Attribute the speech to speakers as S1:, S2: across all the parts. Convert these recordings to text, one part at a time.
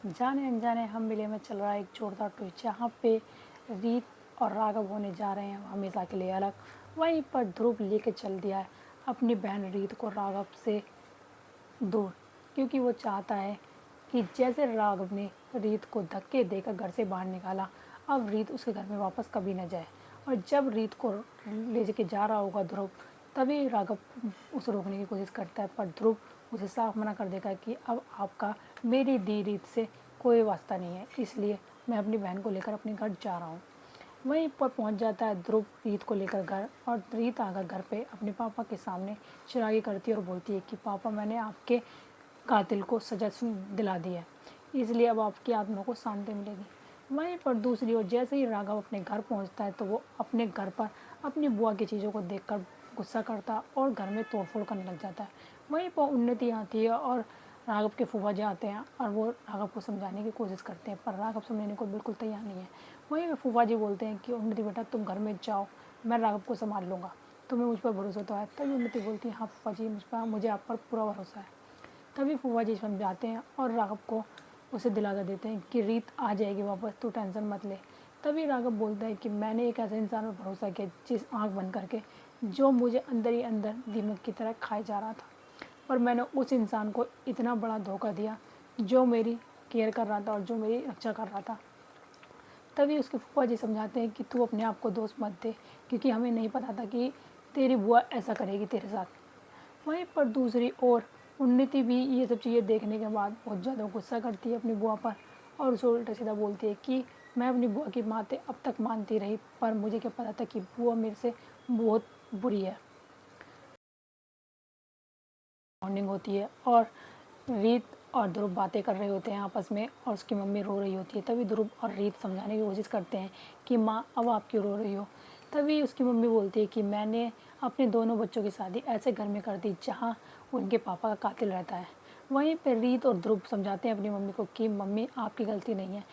S1: जाने अनजाने हम मिले में चल रहा है एक जोरदार ट्विस्ट, जहाँ पे रीत और राघव होने जा रहे हैं हमेशा के लिए अलग। वहीं पर ध्रुव लेके चल दिया है अपनी बहन रीत को राघव से दूर, क्योंकि वो चाहता है कि जैसे राघव ने रीत को धक्के देकर घर से बाहर निकाला, अब रीत उसके घर में वापस कभी न जाए। और जब रीत को ले जाके जा रहा होगा ध्रुव, तभी राघव उसे रोकने की कोशिश करता है, पर ध्रुव उसे साफ मना कर देगा कि अब आपका मेरी दी रीत से कोई वास्ता नहीं है, इसलिए मैं अपनी बहन को लेकर अपने घर जा रहा हूँ। वहीं पर पहुंच जाता है ध्रुव रीत को लेकर घर, और रीत आकर घर पे अपने पापा के सामने चिरागी करती है और बोलती है कि पापा, मैंने आपके कातिल को सजा दिला दी है, इसलिए अब आपकी आत्मा को शांति मिलेगी। वहीं पर दूसरी ओर जैसे ही राघव अपने घर पहुंचता है, तो वो अपने घर पर अपनी बुआ की चीज़ों को देखकर गुस्सा करता और घर में तोड़फोड़ करने लग जाता है। वहीं पर उन्नति आती है और राघव के फूफा जी आते हैं और वो राघव को समझाने की कोशिश करते हैं, पर राघव समझने को बिल्कुल तैयार नहीं है। वहीं फूफा जी बोलते हैं कि उन्नति बेटा, तुम घर में जाओ, मैं राघव को संभाल लूँगा, तुम्हें मुझ पर भरोसा तो है। तभी उन्नति बोलती है, हाँ फूफा जी, मुझे आप पर पूरा भरोसा है। तभी फूफा जी समझाते हैं और राघव को उसे दिलासा देते हैं कि रीत आ जाएगी वापस, तू टेंशन मत ले। तभी राघव बोलता है कि मैंने एक ऐसे इंसान पर भरोसा किया जिस आँख बंद करके, जो मुझे अंदर ही अंदर दीमक की तरह खाए जा रहा था, पर मैंने उस इंसान को इतना बड़ा धोखा दिया जो मेरी केयर कर रहा था और जो मेरी रक्षा कर रहा था। तभी उसके फूफा जी समझाते हैं कि तू अपने आप को दोष मत दे, क्योंकि हमें नहीं पता था कि तेरी बुआ ऐसा करेगी तेरे साथ। वहीं पर दूसरी ओर उन्नति भी ये सब चीज़ें देखने के बाद बहुत ज़्यादा गुस्सा करती है अपनी बुआ पर, और उसे उल्टा सीधा बोलती है कि मैं अपनी बुआ की बातें अब तक मानती रही, पर मुझे क्या पता था कि बुआ मेरे से बहुत बुरी है। बॉन्डिंग होती है और रीत और ध्रुव बातें कर रहे होते हैं आपस में, और उसकी मम्मी रो रही होती है। तभी ध्रुव और रीत समझाने की कोशिश करते हैं कि माँ, अब आप क्यों रो रही हो। तभी उसकी मम्मी बोलती है कि मैंने अपने दोनों बच्चों की शादी ऐसे घर में कर दी जहाँ उनके पापा का कातिल रहता है। वहीं पर रीत और ध्रुव समझाते हैं अपनी मम्मी को कि मम्मी, आपकी गलती नहीं है,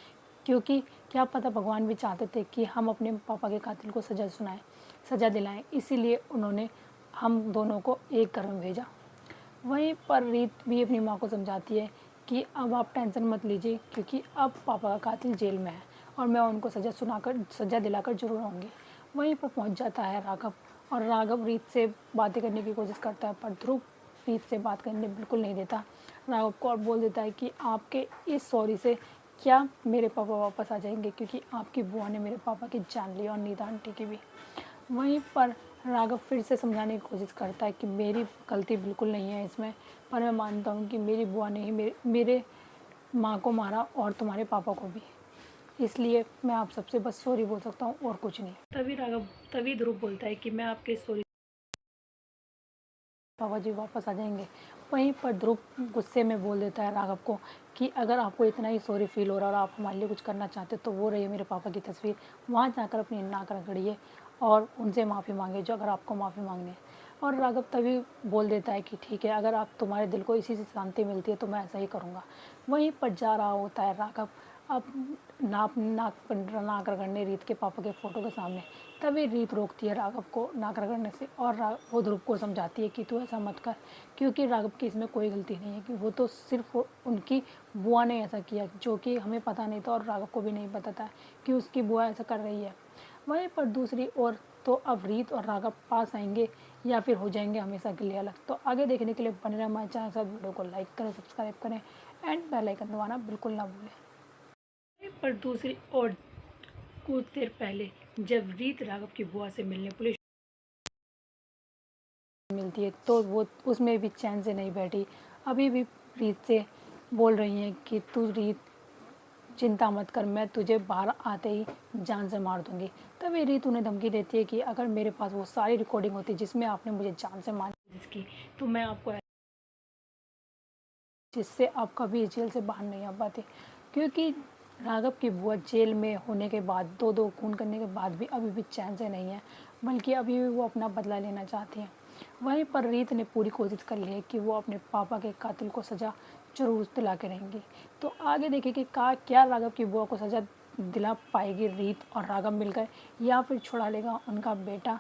S1: क्योंकि क्या पता भगवान भी चाहते थे कि हम अपने पापा के कातिल को सज़ा दिलाएं, इसीलिए उन्होंने हम दोनों को एक घर में भेजा। वहीं पर रीत भी अपनी माँ को समझाती है कि अब आप टेंशन मत लीजिए, क्योंकि अब पापा का कातिल जेल में है और मैं उनको सज़ा दिलाकर जरूर आऊँगी। वहीं पर पहुँच जाता है राघव, और राघव रीत से बातें करने की कोशिश करता है, पर ध्रुव रीत से बात करने बिल्कुल नहीं देता राघव को, और बोल देता है कि आपके इस सॉरी से क्या मेरे पापा वापस आ जाएंगे, क्योंकि आपकी बुआ ने मेरे पापा की जान ली और नीता आंटी की भी। वहीं पर राघव फिर से समझाने की कोशिश करता है कि मेरी गलती बिल्कुल नहीं है इसमें, पर मैं मानता हूँ कि मेरी बुआ ने ही मेरे माँ को मारा और तुम्हारे पापा को भी, इसलिए मैं आप सबसे बस सॉरी बोल सकता हूँ और कुछ नहीं। तभी ध्रुव बोलता है कि मैं आपके सॉरी पापा जी वापस आ जाएंगे। वहीं पर ध्रुव गुस्से में बोल देता है राघव को कि अगर आपको इतना ही सॉरी फील हो रहा है और आप हमारे लिए कुछ करना चाहते तो वो रही मेरे पापा की तस्वीर, वहाँ जाकर अपनी नाक रगड़िए और उनसे माफ़ी मांगे जो अगर आपको माफ़ी मांगनी है। और राघव तभी बोल देता है कि ठीक है, अगर आप तुम्हारे दिल को इसी से शांति मिलती है तो मैं ऐसा ही करूँगा। वहीं पर जा रहा होता है राघव अब नाक रगड़ने रीत के पापा के फ़ोटो के सामने। तभी रीत रोकती है राघव को नाक रगड़ने से, और वो ध्रुव को समझाती है कि तू ऐसा मत कर, क्योंकि राघव की इसमें कोई गलती नहीं है, कि वो तो सिर्फ उनकी बुआ ने ऐसा किया, जो कि हमें पता नहीं था और राघव को भी नहीं पता था कि उसकी बुआ ऐसा कर रही है। वहीं पर दूसरी ओर तो अब रीत और राघव पास आएंगे या फिर हो जाएंगे हमेशा के लिए अलग। तो आगे देखने के लिए बने रहे हमारे चैनल साथ, वीडियो को लाइक करें, सब्सक्राइब करें एंड बेल आइकन दबाना बिल्कुल ना भूलें। पर दूसरी ओर कुछ देर पहले जब रीत राघव की बुआ से मिलने पुलिस मिलती है, तो वो उसमें भी चैन से नहीं बैठी, अभी भी रीत से बोल रही हैं कि तू रीत चिंता मत कर, मैं तुझे बाहर आते ही जान से मार दूंगी। तभी रीत उन्हें धमकी देती है कि अगर मेरे पास वो सारी रिकॉर्डिंग होती जिसमें आपने मुझे जान से मारने की कोशिश की, तो मैं आपको, जिससे आप कभी जेल से बाहर नहीं आ पाते। क्योंकि राघव की बुआ जेल में होने के बाद, दो खून करने के बाद भी अभी भी चैन से नहीं है, बल्कि अभी भी वो अपना बदला लेना चाहती हैं। वहीं पर रीत ने पूरी कोशिश कर ली है कि वो अपने पापा के कातिल को सज़ा जरूर दिला के रहेंगी। तो आगे देखिए कि क्या राघव की बुआ को सज़ा दिला पाएगी रीत और राघव मिलकर, या फिर छुड़ा लेगा उनका बेटा।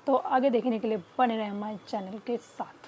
S1: तो आगे देखने के लिए बने रहे हमारे चैनल के साथ।